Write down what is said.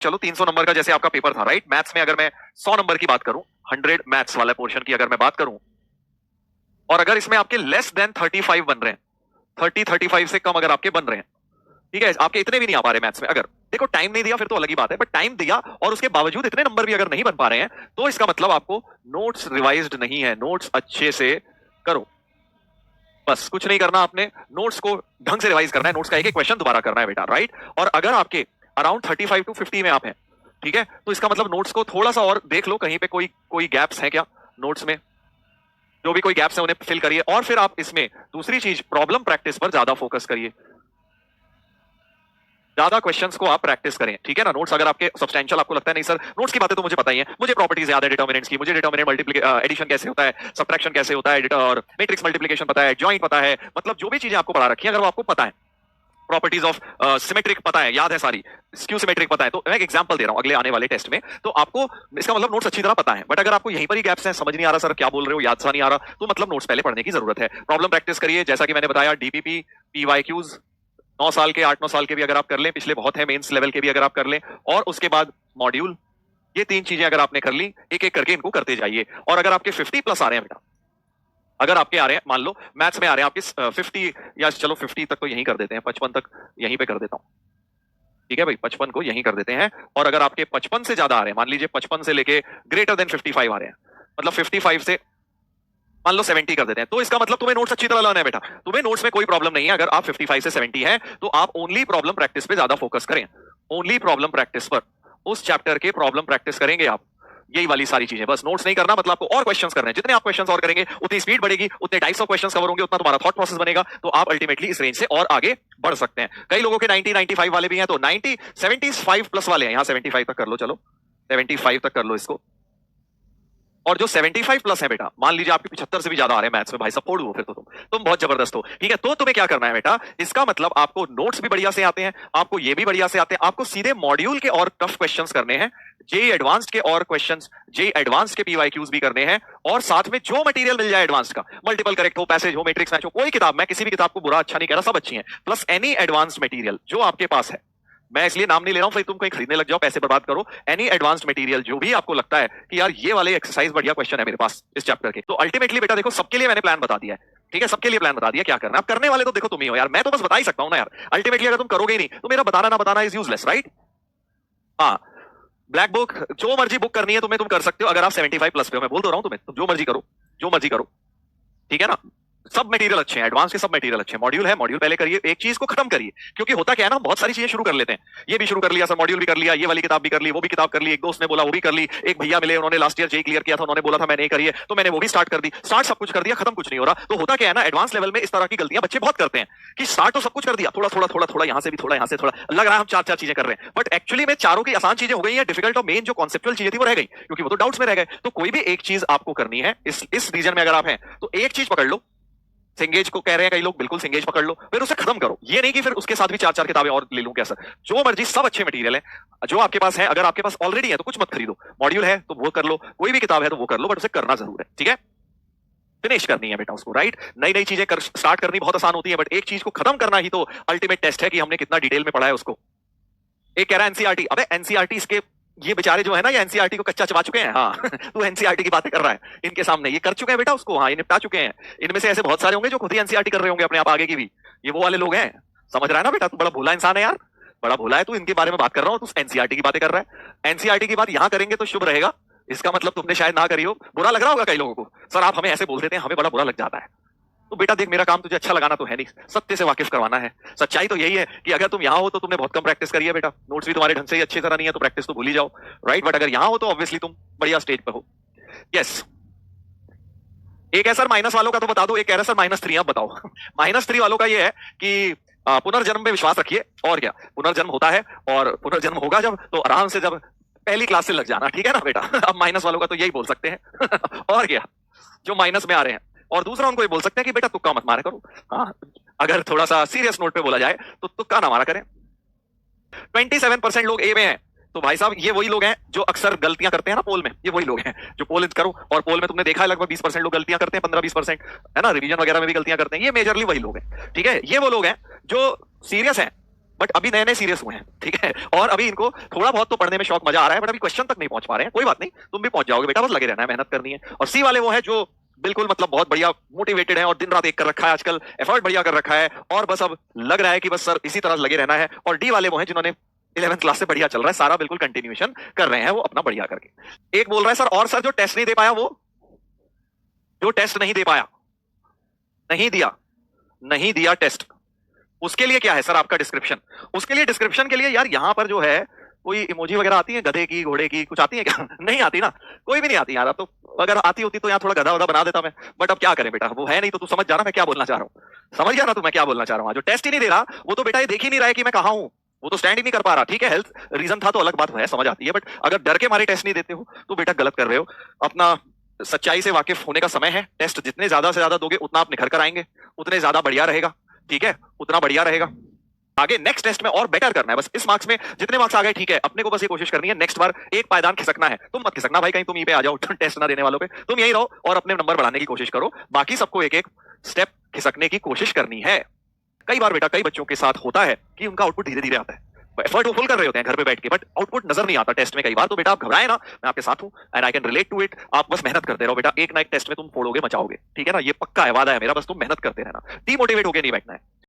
चलो 300 नंबर का जैसे आपका पेपर था, राइट? मैथ्स में अगर मैं 100 नंबर की बात करूं, 100 मैथ्स वाला पोर्शन की अगर मैं बात करूं, और अगर इसमें आपके लेस देन 35 बन रहे हैं, 35 से कम अगर आपके बन रहे हैं, ठीक है, आपके इतने भी नहीं आ पा रहे मैथ्स में, अगर देखो टाइम नहीं दिया फिर तो अलग ही बात है, बट टाइम दिया और उसके बावजूद इतने नंबर भी अगर नहीं बन पा रहे हैं, तो इसका मतलब आपको नोट्स रिवाइज्ड नहीं है, नोट्स अच्छे से करो। बस कुछ नहीं करना, आपने नोट्स को ढंग से रिवाइज करना है, नोट्स का एक एक क्वेश्चन दोबारा करना है बेटा, राइट? और अगर आपके अराउंड 35 to 50 में आप हैं, ठीक है, तो इसका मतलब नोट्स को थोड़ा सा और देख लो, कहीं पे कोई कोई गैप्स हैं क्या नोट्स में, जो भी कोई गैप्स है उन्हें फिल करिए। और फिर आप इसमें दूसरी चीज, प्रॉब्लम प्रैक्टिस पर ज्यादा फोकस करिए, ज्यादा क्वेश्चंस को आप प्रैक्टिस करें, ठीक है ना? नोट्स अगर आपके सब्सटेंशियल आपको लगता है नहीं सर नोट्स की बातें तो मुझे पता ही है, मुझे प्रॉपर्टीज याद है डिटर्मिनेंट्स की, मुझे डिटर्मिनेंट मल्टीप्लिकेशन एडिशन कैसे होता है, सब्ट्रैक्शन कैसे होता है, और मैट्रिक्स मल्टीप्लिकेशन पता है, जॉइंट पता है, मतलब जो भी चीजें आपको पढ़ा रखी है अगर वो आपको पता है, प्रॉपर्टीज ऑफ सिमेट्रिक पता है, याद है सारी, स्क्यू सिमेट्रिक पता है, तो मैं एक एग्जांपल दे रहा हूं अगले आने वाले टेस्ट में, तो आपको इसका मतलब नोट्स अच्छी तरह पता है। बट अगर आपको यहीं पर ही गैप्स हैं, समझ नहीं आ रहा सर क्या बोल रहे हो, याद सा नहीं आ रहा, तो मतलब नोट्स पहले पढ़ने की जरूरत है। प्रॉब्लम प्रैक्टिस करिए, जैसा कि मैंने बताया, डीपीपी, पीवाईक्यूज 9 साल के 8-9 साल के भी अगर आप कर लें, पिछले बहुत है मेंस लेवल के भी अगर आप कर लें, और उसके बाद मॉड्यूल, ये 3 चीजें अगर आपने कर ली, एक एक करके इनको करते जाइए। और अगर आपके 50 प्लस आ रहे हैं बेटा, अगर आपके आ रहे हैं, मान लो मैथ्स में आ रहे हैं आपके 50, या चलो 50 तक तो यहीं कर देते हैं, 55 तक यहीं पे कर देता हूं, ठीक है भाई, 55 को यहीं कर देते हैं। और अगर आपके 55 से ज्यादा आ रहे हैं, मान लीजिए 55 से लेके ग्रेटर देन 55 आ रहे हैं, मतलब 55 से मान लो 70 कर देते हैं, तो इसका मतलब तुम्हें नोट्स अच्छी तरह लाना है बेटा, तुम्हें नोट्स में कोई प्रॉब्लम नहीं है। अगर आप 55 से 70 हैं, तो आप ओनली प्रॉब्लम प्रैक्टिस पे ज्यादा फोकस करें, ओनली प्रॉब्लम प्रैक्टिस पर, उस चैप्टर के प्रॉब्लम प्रैक्टिस करेंगे आप, यही वाली सारी चीजें, बस नोट्स नहीं करना, मतलब आपको और क्वेश्चंस करने हैं, जितने आप क्वेश्चंस और करेंगे उतनी स्पीड बढ़ेगी, उतने टाइप्स ऑफ क्वेश्चंस कवर होंगे, उतना तुम्हारा थॉट प्रोसेस बनेगा, तो आप अल्टीमेटली इस रेंज से और आगे बढ़ सकते हैं। कई लोगों के 90-95 वाले भी हैं, तो 75 प्लस वाले हैं, यहाँ 75 तक कर लो, चलो 75 तक कर लो इसको। और जो 75 प्लस है बेटा, मान लीजिए आपके 75 से भी ज्यादा आ रहे हैं मैथ्स में, भाई सपोर्ट हो, फिर तो तुम बहुत जबरदस्त हो, ठीक है? तो तुम्हें क्या करना है बेटा, इसका मतलब आपको नोट्स भी बढ़िया से आते हैं, आपको ये भी बढ़िया से आते हैं, आपको सीधे मॉड्यूल के और टफ क्वेश्चंस करने हैं, जेई एडवांस्ड के और क्वेश्चंस, जेई एडवांस्ड के पीवाईक्यूज भी करने हैं, और साथ में जो मटेरियल मिल जाए एडवांस्ड का, मल्टीपल करेक्ट हो, पैसेज हो, मैट्रिक्स मैच हो, कोई किताब, मैं किसी भी किताब को बुरा अच्छा नहीं कह रहा, सब अच्छी है, प्लस एनी एडवांस्ड मटेरियल जो आपके पास है, मैं इसलिए नाम नहीं ले रहा हूं फिर तुम कहीं खरीदने लग जाओ, पैसे बर्बाद करो, एनी एडवांस्ड मटेरियल जो भी आपको लगता है कि यार ये वाले एक्सरसाइज बढ़िया क्वेश्चन है मेरे पास इस चैप्टर के, तो अल्टीमेटली बेटा देखो सबके लिए मैंने प्लान बता दिया है, ठीक है? सबके लिए प्लान बता दिया क्या करना, अब करने वाले तो देखो तुम ही हो यार, मैं तो बस बता ही सकता हूं ना यार, अल्टीमेटली अगर तुम करोगे ही नहीं तो मेरा बताना ना बताना इज यूजलेस, राइट? हाँ, ब्लैक बुक जो मर्जी बुक करनी है तुम्हें, तुम कर सकते हो, अगर आप 75 प्लस पे हो, मैं बोल तो रहा हूं तुम्हें, तुम जो मर्जी करो, जो मर्जी करो, ठीक है ना? सब मटेरियल अच्छे हैं, एडवांस के सब मटेरियल अच्छे हैं, मॉड्यूल है, मॉड्यूल पहले करिए, एक चीज को खत्म करिए, क्योंकि होता क्या है ना, बहुत सारी चीजें शुरू कर लेते हैं, ये भी शुरू कर लिया सर, मॉड्यूल भी कर लिया, ये वाली किताब भी कर ली, वो भी किताब कर ली, एक दोस्त ने बोला वो भी कर ली, एक भैया मिले उन्होंने लास्ट ईयर जेई क्लियर किया था, उन्होंने बोला था मैंने करी है, तो मैंने वो भी स्टार्ट कर दी, स्टार्ट सब कुछ कर दिया, खत्म कुछ नहीं हो रहा। तो होता क्या है ना, एडवांस लेवल में इस तरह की गलतियां बच्चे बहुत करते हैं कि स्टार्ट तो सब कुछ कर दिया, थोड़ा थोड़ा थोड़ा थोड़ा यहाँ से भी थोड़ा, यहाँ से थोड़ा, लग रहा है हम 4-4 चीजें कर रहे हैं, बट एक्चुअली में चारों की आसान चीजें हो गई है, डिफिकल्ट और मेन जो कॉन्सेप्चुअल चीजें थी वो रह गई, क्योंकि वो तो डाउट्स में रह गए। तो कोई भी एक चीज आपको करनी है इस रीजन में अगर आप हैं, तो एक चीज पकड़ लो, सिंगेज को कह रहे हैं कई लोग, बिल्कुल सिंगेज पकड़ लो, फिर उसे खत्म करो, ये नहीं कि फिर उसके साथ भी 4-4 किताबें और ले लूं क्या सर, जो मर्जी, सब अच्छे मटेरियल है जो आपके पास है, अगर आपके पास ऑलरेडी है तो कुछ मत खरीदो, मॉड्यूल है तो वो कर लो, कोई भी किताब है तो वो कर लो, बट उसे करना जरूर है, ठीक है? फिनिश करनी है बेटा उसको, राइट? नई नई चीजें स्टार्ट करनी बहुत आसान होती है, बट एक चीज को खत्म करना ही तो अल्टीमेट टेस्ट है कि हमने कितना डिटेल में पढ़ा है उसको। एक कह रहा है एनसीईआरटी, अबे एनसीईआरटी इसके ये बेचारे जो है ना, ये एनसीईआरटी को कच्चा चबा चुके हैं, हाँ तू एनसीईआरटी की बातें कर रहा है, इनके सामने ये कर चुके हैं बेटा उसको, हाँ ये निपटा चुके हैं, इनमें से ऐसे बहुत सारे होंगे जो खुद ही एनसीईआरटी कर रहे होंगे अपने आप आगे की भी, ये वो वाले लोग हैं, समझ रहा है ना बेटा? तू बड़ा भोला इंसान है यार, बड़ा भोला है तू, इनके बारे में बात कर रहा हूँ, तू एनसीईआरटी की बातें कर रहा है। एनसीईआरटी की बात यहाँ करेंगे तो शुभ रहेगा, इसका मतलब तुमने शायद ना करी हो, बुरा लग रहा होगा कई लोगों को, सर आप हमें ऐसे बोल देते हैं, हमें बड़ा बुरा लग जाता है, तो बेटा देख मेरा काम तुझे अच्छा लगाना तो है नहीं, सत्य से वाकिफ करवाना है। सच्चाई तो यही है कि अगर तुम यहाँ हो तो तुमने बहुत कम प्रैक्टिस करी है बेटा, नोट्स भी तुम्हारे ढंग से ही अच्छी तरह नहीं है, तो प्रैक्टिस तो भूल ही जाओ, राइट? बट अगर यहाँ हो तो ऑब्वियसली तुम बढ़िया स्टेज पे हो। यस, एक है सर माइनस वालों का तो बता दो, एक कह रहा है सर -3, अब बताओ -3 वालों का ये है कि पुनर्जन्म पे विश्वास रखिए, और क्या, पुनर्जन्म होता है, और पुनर्जन्म होगा जब, तो आराम से जब पहली क्लास से लग जाना, ठीक है ना बेटा? अब माइनस वालों का तो यही बोल सकते हैं और क्या, जो माइनस में आ रहे हैं। और दूसरा उनको ये बोल सकते हैं कि बेटा तुक्का मत मारा करो, हाँ अगर थोड़ा सा सीरियस नोट पे बोला जाए तो तुक्का ना मारा करें। 27% लोग ए में हैं, तो भाई साहब ये वही लोग हैं जो अक्सर गलतियां करते हैं ना पोल में, ये वही लोग हैं जो पोल करो, और पोल में तुमने देखा है लगभग 20% लोग गलतियां करते हैं, 15-20% है ना, रिवीजन वगैरह में भी गलतियां करते हैं, ये मेजरली वही लोग हैं, ठीक है? ये वो लोग हैं जो सीरियस हैं, बट अभी नए नए सीरियस हुए हैं, ठीक है, और अभी इनको थोड़ा बहुत तो पढ़ने में शौक मजा आ रहा है, बट अभी क्वेश्चन तक नहीं पहुंच पा रहे हैं। कोई बात नहीं, तुम भी पहुंच जाओगे बेटा, बस लगे रहना है, मेहनत करनी है। और सी वाले वो है जो बिल्कुल मतलब बहुत बढ़िया मोटिवेटेड है और दिन रात एक कर रखा है, आजकल एफर्ट बढ़िया कर रखा है, और बस अब लग रहा है कि बस सर इसी तरह लगे रहना है। और डी वाले वो हैं जिन्होंने 11th क्लास से बढ़िया चल रहा है, सारा बिल्कुल कंटिन्यूएशन कर रहे हैं वो अपना बढ़िया करके। एक बोल रहा है सर, और सर जो टेस्ट नहीं दे पाया, वो जो टेस्ट नहीं दे पाया, नहीं दिया टेस्ट, उसके लिए क्या है सर आपका डिस्क्रिप्शन? उसके लिए डिस्क्रिप्शन के लिए यार यहाँ पर जो है कोई इमोजी वगैरह आती है गधे की, घोड़े की, कुछ आती है क्या? नहीं आती ना, कोई भी नहीं आती यार। अब तो अगर आती होती तो यहाँ थोड़ा गधा वधा बना देता मैं, बट अब क्या करें बेटा, वो है नहीं। तो तू समझ जा रहा मैं क्या बोलना चाह रहा हूँ, समझ गया ना तू मैं क्या बोलना चाह रहा हूँ? जो टेस्ट ही नहीं दे रहा वो तो बेटा ये देख ही नहीं रहा है कि मैं कहाँ हूँ, वो तो स्टैंड ही नहीं कर पा रहा। ठीक है, हेल्थ रीजन था तो अलग बात है, समझ आती है, बट अगर डर के मारे टेस्ट नहीं देते हो तो बेटा गलत कर रहे हो। अपना सच्चाई से वाकिफ होने का समय है। टेस्ट जितने ज्यादा से ज्यादा दोगे उतना आप निखर कर आएंगे, उतने ज्यादा बढ़िया रहेगा, ठीक है, उतना बढ़िया रहेगा। आगे नेक्स्ट टेस्ट में और बेटर करना है। बस इस मार्क्स में जितने मार्क्स आ गए ठीक है, अपने को बस ये कोशिश करनी है नेक्स्ट बार एक पायदान खिसकना है। तुम मत खिसकना भाई, कहीं तुम यहीं पे आ जाओ टेस्ट ना देने वालों पे, तुम यहीं रहो और अपने नंबर बढ़ाने की कोशिश करो। बाकी सबको एक एक स्टेप खिसकने की कोशिश करनी है। कई बार बेटा कई बच्चों के साथ होता है कि उनका आउटपुट धीरे धीरे आता है, एफर्ट वो फुल कर रहे होते हैं घर पे बैठ के, बट आउटपुट नजर नहीं आता टेस्ट में कई बार। तो बेटा आप घबराए ना, मैं आपके साथ हूं and I can relate to it. आप बस मेहनत करते रहो बेटा, एक ना एक टेस्ट में तुम फोड़ोगे, मचाओगे, ठीक है ना, ये पक्का है, वादा है मेरा। बस तुम मेहनत करते रहना, डीमोटिवेट होकर नहीं बैठना है।